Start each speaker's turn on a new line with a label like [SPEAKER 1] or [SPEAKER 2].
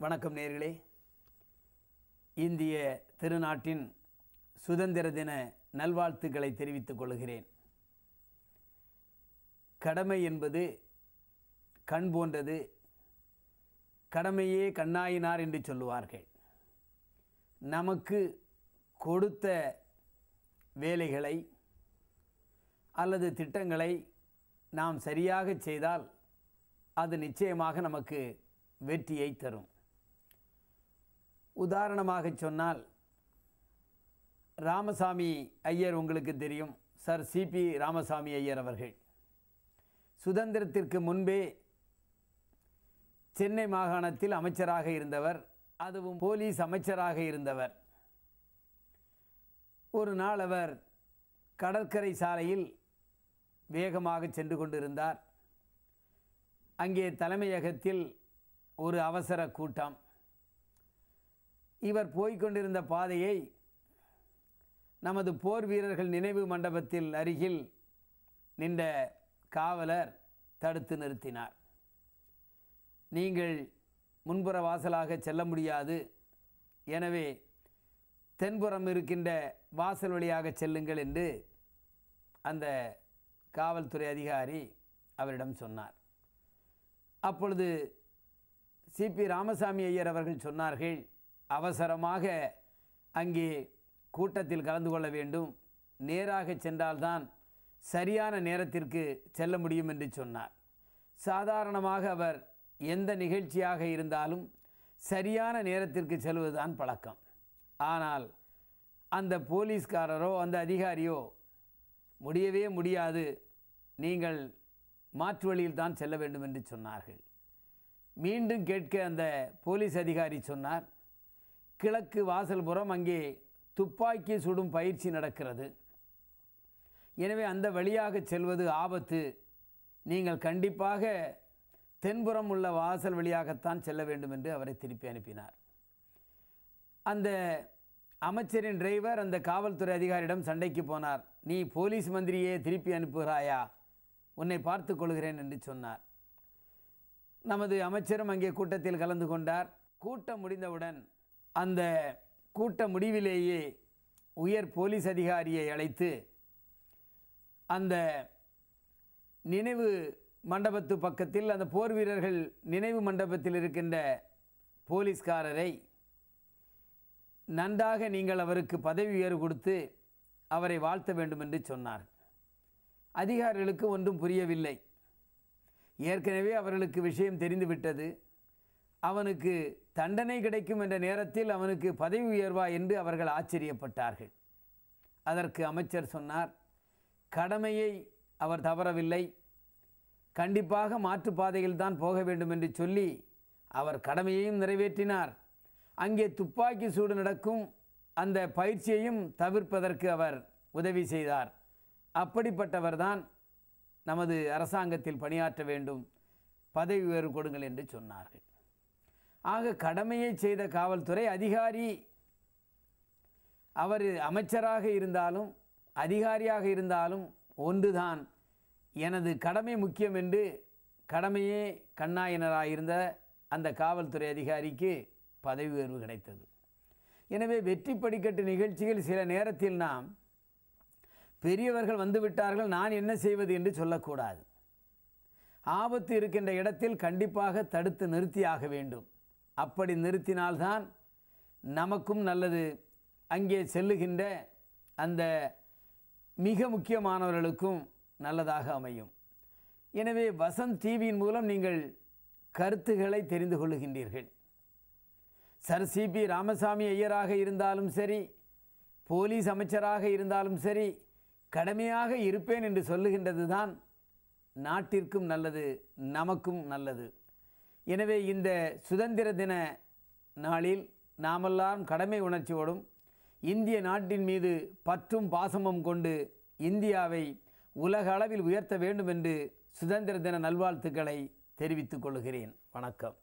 [SPEAKER 1] வணக்கம் நேயர்களே. இந்திய திருநாட்டின் சுதந்திர தின நல்வாழ்த்துக்களை தெரிவித்துக் கொள்கிறேன். கடமை என்பது கண் போன்றது, கடமையே கண்ணாயினார் என்று சொல்லுவார்கள். நமக்கு கொடுத்த வேலைகளை அல்லது திட்டங்களை நாம் சரியாக செய்தால் அது நிச்சயமாக நமக்கு வெற்றியை தரும். உதாரணமாக சொன்னால், ராமசாமி ஐயர் உங்களுக்கு தெரியும். சர் சிபி ராமசாமி ஐயர் அவர்கள் சுதந்திரத்திற்கு முன்பே சென்னை மாகாணத்தில் அமைச்சராக இருந்தவர், அதுவும் போலீஸ் அமைச்சராக இருந்தவர். ஒரு நாள் அவர் கடற்கரை சாலையில் வேகமாக சென்று கொண்டிருந்தார். அங்கே தலைமையகத்தில் ஒரு அவசர கூட்டம். இவர் போய்கொண்டிருந்த பாதையை நமது போர் வீரர்கள் நினைவு மண்டபத்தில் அருகில் நின்ற காவலர் தடுத்து நிறுத்தினார். நீங்கள் முன்புற வாசலாக செல்ல முடியாது, எனவே தென்புறம் இருக்கின்ற வாசல் வழியாக செல்லுங்கள் என்று அந்த காவல்துறை அதிகாரி அவரிடம் சொன்னார். அப்பொழுது சிபி ராமசாமி ஐயர் அவர்கள் சொன்னார்கள், அவசரமாக அங்கே கூட்டத்தில் கலந்து கொள்ள வேண்டும், நேராக சென்றால்தான் சரியான நேரத்திற்கு செல்ல முடியும் என்று சொன்னார். சாதாரணமாக அவர் எந்த நிகழ்ச்சியாக இருந்தாலும் சரியான நேரத்திற்கு செல்வதுதான் பழக்கம். ஆனால் அந்த போலீஸ்காரரோ அந்த அதிகாரியோ முடியவே முடியாது, நீங்கள் மாற்று வழியில் தான் செல்ல வேண்டும் என்று சொன்னார்கள். மீண்டும் கேட்க அந்த போலீஸ் அதிகாரி சொன்னார், கிழக்கு வாசல்புறம் அங்கே துப்பாக்கி சுடும் பயிற்சி நடக்கிறது, எனவே அந்த வழியாக செல்வது ஆபத்து, நீங்கள் கண்டிப்பாக தென்புறம் உள்ள வாசல் வழியாகத்தான் செல்ல வேண்டும் என்று அவரை திருப்பி அனுப்பினார். அந்த அமைச்சரின் டிரைவர் அந்த காவல்துறை அதிகாரியிடம் சண்டைக்கு போனார். நீ போலீஸ் மந்திரியே திருப்பி அனுப்புகிறாயா, உன்னை பார்த்து கொள்கிறேன் என்று சொன்னார். நமது அமைச்சரும் அங்கே கூட்டத்தில் கலந்து கொண்டார். கூட்டம் முடிந்தவுடன் அந்த கூட்ட முடிவிலேயே உயர் போலீஸ் அதிகாரியை அழைத்து அந்த நினைவு மண்டபத்து பக்கத்தில், அந்த போர் வீரர்கள் நினைவு மண்டபத்தில் இருக்கின்ற போலீஸ்காரரை நன்றாக நீங்கள் அவருக்கு பதவி உயர்வு கொடுத்து அவரை வாழ்த்த வேண்டும் என்று சொன்னார். அதிகாரிகளுக்கு ஒன்றும் புரியவில்லை. ஏற்கனவே அவர்களுக்கு விஷயம் தெரிந்துவிட்டது. அவனுக்கு தண்டனை கிடைக்கும் என்ற நேரத்தில் அவனுக்கு பதவி உயர்வா என்று அவர்கள் ஆச்சரியப்பட்டார்கள். அதற்கு அமைச்சர் சொன்னார், கடமையை அவர் தவறவில்லை, கண்டிப்பாக மாற்றுப்பாதையில் தான் போக வேண்டும் என்று சொல்லி அவர் கடமையையும் நிறைவேற்றினார். அங்கே துப்பாக்கி சூடு நடக்கும் அந்த பயிற்சியையும் தவிர்ப்பதற்கு அவர் உதவி செய்தார். அப்படிப்பட்டவர்தான் நமது அரசாங்கத்தில் பணியாற்ற வேண்டும், பதவி உயர்வு கொடுங்கள் என்று சொன்னார்கள். ஆக கடமையை செய்த காவல்துறை அதிகாரி, அவர் அமைச்சராக இருந்தாலும் அதிகாரியாக இருந்தாலும் ஒன்றுதான், எனது கடமை முக்கியம் என்று கடமையே கண்ணாயினராயிருந்த அந்த காவல்துறை அதிகாரிக்கு பதவி உயர்வு கிடைத்தது. எனவே வெற்றி படிக்கட்டு நிகழ்ச்சிகள் சில நேரத்தில் நாம் பெரியவர்கள் வந்துவிட்டார்கள், நான் என்ன செய்வது என்று சொல்லக்கூடாது. ஆபத்து இருக்கின்ற இடத்தில் கண்டிப்பாக தடுத்து நிறுத்தியாக வேண்டும். அப்படி நிறுத்தினால்தான் நமக்கும் நல்லது, அங்கே செல்லுகின்ற அந்த மிக முக்கியமானவர்களுக்கும் நல்லதாக அமையும். எனவே வசந்த் டிவியின் மூலம் நீங்கள் கருத்துக்களை தெரிந்து கொள்ளுகின்றீர்கள். சர் சிபி ராமசாமி ஐயராக இருந்தாலும் சரி, போலீஸ் அமைச்சராக இருந்தாலும் சரி, கடமையாக இருப்பேன் என்று சொல்லுகின்றது தான் நாட்டிற்கும் நல்லது, நமக்கும் நல்லது. எனவே இந்த சுதந்திர தின நாளில் நாமெல்லாம் கடமை உணர்ச்சியோடும் இந்திய நாட்டின் மீது பற்றும் பாசமும் கொண்டு இந்தியாவை உலக அளவில் உயர்த்த வேண்டும் என்று சுதந்திர தின நல்வாழ்த்துக்களை தெரிவித்துக் கொள்கிறேன். வணக்கம்.